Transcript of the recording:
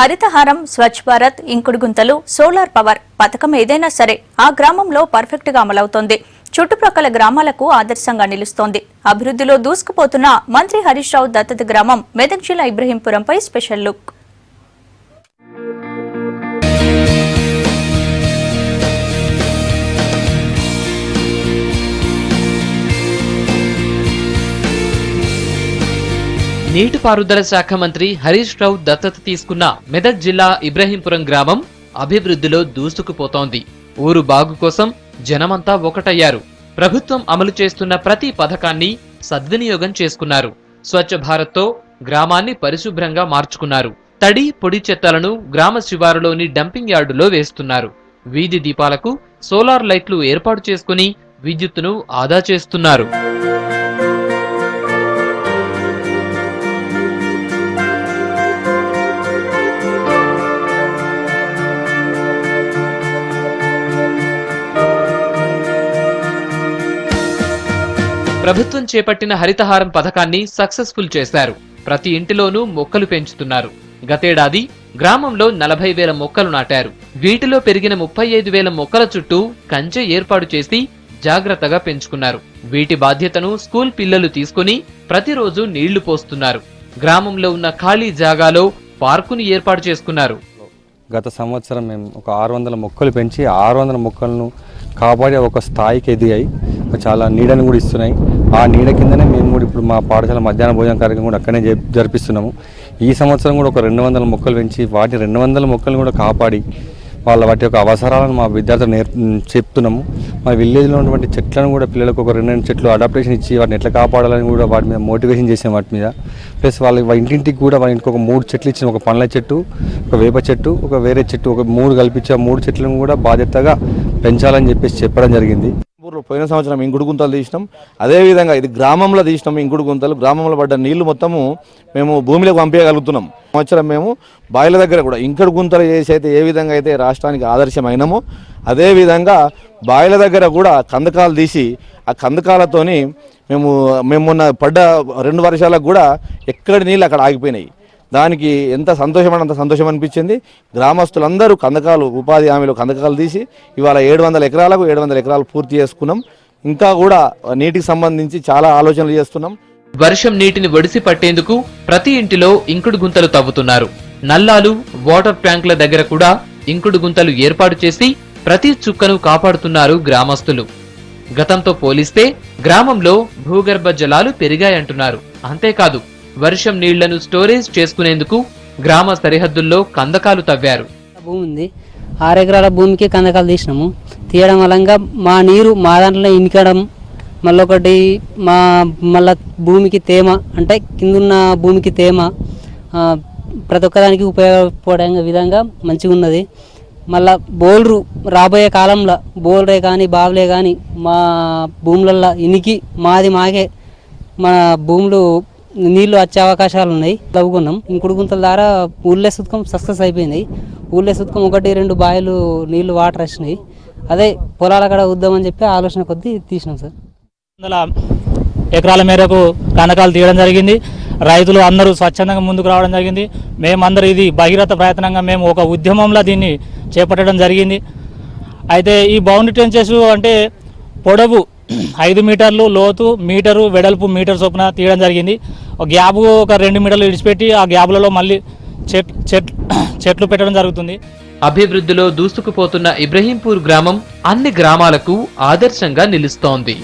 హరితహారం, స్వచ్ఛ భారత్, ఇంకుడు గుంతలు, solar power పథకం ఏదైనా సరే ఆ గ్రామంలో పర్ఫెక్ట్ గా అమలవుతోంది. చుట్టుప్రక్కల గ్రామాలకు ఆదర్శంగా నిలుస్తోంది. అభివృద్ధిలో దూసుకుపోతున్న మంత్రి హరీష్ రావు దత్తత గ్రామం మెదక్ జిల్లా ఇబ్రహీంపురంపై స్పెషల్ లుక్. నీటిపారుదల శాఖ మంత్రి హరీష్ రావు దత్తత తీసుకున్న మెదక్ జిల్లా ఇబ్రహీంపురం గ్రామం అభివృద్ధిలో దూసుకుపోతోంది. ఊరు బాగు కోసం జనమంతా ఒకటయ్యారు. ప్రభుత్వం అమలు చేస్తున్న ప్రతి పథకాన్ని సద్వినియోగం చేసుకున్నారు. స్వచ్ఛ భారత్తో గ్రామాన్ని పరిశుభ్రంగా మార్చుకున్నారు. తడి, పొడి చెత్తలను గ్రామ శివారులోని డంపింగ్ యార్డులో వేస్తున్నారు. వీధి దీపాలకు సోలార్ లైట్లు ఏర్పాటు చేసుకుని విద్యుత్తును ఆదా చేస్తున్నారు. ప్రభుత్వం చేపట్టిన హరితహారం పథకాన్ని సక్సెస్ఫుల్ చేశారు. ప్రతి ఇంటిలోనూ మొక్కలు పెంచుతున్నారు. గతేడాది గ్రామంలో 40,000 మొక్కలు నాటారు. వీటిలో పెరిగిన 35,000 మొక్కల చుట్టూ కంచె ఏర్పాటు చేసి జాగ్రత్తగా పెంచుకున్నారు. వీటి బాధ్యతను స్కూల్ పిల్లలు తీసుకుని ప్రతిరోజు నీళ్లు పోస్తున్నారు. గ్రామంలో ఉన్న ఖాళీ జాగాలో పార్కును ఏర్పాటు చేసుకున్నారు. గత సంవత్సరం మేము ఒక 600 మొక్కలు పెంచి 600 మొక్కలను కాపాడి ఒక స్థాయికి ఎదిగాయి. చాలా నీడను కూడా ఇస్తున్నాయి. ఆ నీడ కిందనే మేము కూడా ఇప్పుడు మా పాఠశాల మధ్యాహ్న భోజన కార్యక్రమం కూడా అక్కడనే జరిపిస్తున్నాము. ఈ సంవత్సరం కూడా ఒక 200 మొక్కలు పెంచి వాటి 200 మొక్కలను కూడా కాపాడి వాటి యొక్క అవసరాలను మా విద్యార్థులు చెప్తున్నాము. మా విలేజ్లో ఉన్నటువంటి చెట్లను కూడా పిల్లలకు ఒక 2 చెట్లు అడాప్టేషన్ ఇచ్చి వాటిని ఎట్లా కాపాడాలని కూడా వాటి మీద మోటివేషన్ చేసాం. వాటి మీద ప్లస్ వాళ్ళ ఇంటింటికి కూడా వాళ్ళ ఇంటికి ఒక 3 చెట్లు ఇచ్చిన, ఒక పండ్ల చెట్టు, ఒక వేప చెట్టు, ఒక వేరే చెట్టు, ఒక 3 కల్పించి 3 చెట్లను కూడా బాధ్యతగా పెంచాలని చెప్పేసి చెప్పడం జరిగింది. పోయిన సంవత్సరం ఇంకుడు గుంతలు తీసినాం. అదేవిధంగా ఇది గ్రామంలో తీసినాం. ఇంకుడు గుంతలు గ్రామంలో పడ్డ నీళ్లు మొత్తము మేము భూమిలోకి పంపించగలుగుతున్నాం. సంవత్సరం మేము బాయిల దగ్గర కూడా ఇంకుడు గుంతలు చేసి అయితే ఏ విధంగా అయితే రాష్ట్రానికి ఆదర్శమైనమో అదేవిధంగా బాయిల దగ్గర కూడా కందకాలు తీసి ఆ కందకాలతోని మేము మొన్న పడ్డ 2 వర్షాలకు కూడా ఎక్కడి నీళ్ళు అక్కడ ఆగిపోయినాయి. దానికి ఎంత సంతోషమంటే సంతోషం అనిపించింది. గ్రామస్తులందరూ కందకాలు ఉపాధి హామీలో కందకాలు తీసి ఇవాళ 700 ఎకరాలకు 700 ఎకరాలు పూర్తి చేసుకున్నాం. ఇంకా కూడా నీటికి సంబంధించి చాలా ఆలోచనలు చేస్తున్నాం. వర్షం నీటిని ఒడిసి పట్టేందుకు ప్రతి ఇంటిలో ఇంకుడు గుంతలు తవ్వుతున్నారు. నల్లాలు, వాటర్ ట్యాంకుల దగ్గర కూడా ఇంకుడు గుంతలు ఏర్పాటు చేసి ప్రతి చుక్కను కాపాడుతున్నారు గ్రామస్తులు. గతంతో పోలిస్తే గ్రామంలో భూగర్భ జలాలు పెరిగాయంటున్నారు. అంతేకాదు వర్షం నీళ్లను స్టోరేజ్ చేసుకునేందుకు గ్రామ సరిహద్దుల్లో కందకాలు తవ్వారు. భూమి ఉంది, 6 ఎకరాల భూమికి కందకాలు తీసినాము. తీయడం వల్ల మా నీరు మా దాంట్లో ఇనికడం, మళ్ళొకటి మళ్ళా భూమికి తేమ అంటే కిందున్న భూమికి తేమ ప్రతి ఒక్కదానికి ఉపయోగపడే విధంగా మంచిగా ఉన్నది. మళ్ళా బోర్లు రాబోయే కాలంలో బోర్లే కానీ బావులే కానీ మా భూములలో ఇనికి మాకే మన భూములు నీళ్లు వచ్చే అవకాశాలు ఉన్నాయి. తవ్వుకున్నాం. ఇంకుడు గుంతల ద్వారా ఊళ్ళే సుతకం సక్సెస్ అయిపోయింది. ఊళ్ళే సుతకం 1-2 బాయిలు నీళ్లు వాటర్ వచ్చినాయి. అదే పొలాల కాడ వద్దామని చెప్పి ఆలోచన కొద్దీ తీసినాం సార్. 100 ఎకరాల మేరకు కందకాలు తీయడం జరిగింది. రైతులు అందరూ స్వచ్ఛందంగా ముందుకు రావడం జరిగింది. మేమందరూ ఇది భగీరథ ప్రయత్నంగా మేము ఒక ఉద్యమంలో దీన్ని చేపట్టడం జరిగింది. అయితే ఈ బౌండరీ ట్రెంచెస్ అంటే పొడవు 5 మీటర్లు, లోతు మీటరు, వెడల్పు మీటర్ చొప్పున తీయడం జరిగింది. ఒక గ్యాప్ ఒక 2 మీటర్లు ఇడిచిపెట్టి ఆ గ్యాప్లలో మళ్ళీ చెట్లు పెట్టడం జరుగుతుంది. అభివృద్ధిలో దూసుకుపోతున్న ఇబ్రహీంపూర్ గ్రామం అన్ని గ్రామాలకు ఆదర్శంగా నిలుస్తోంది.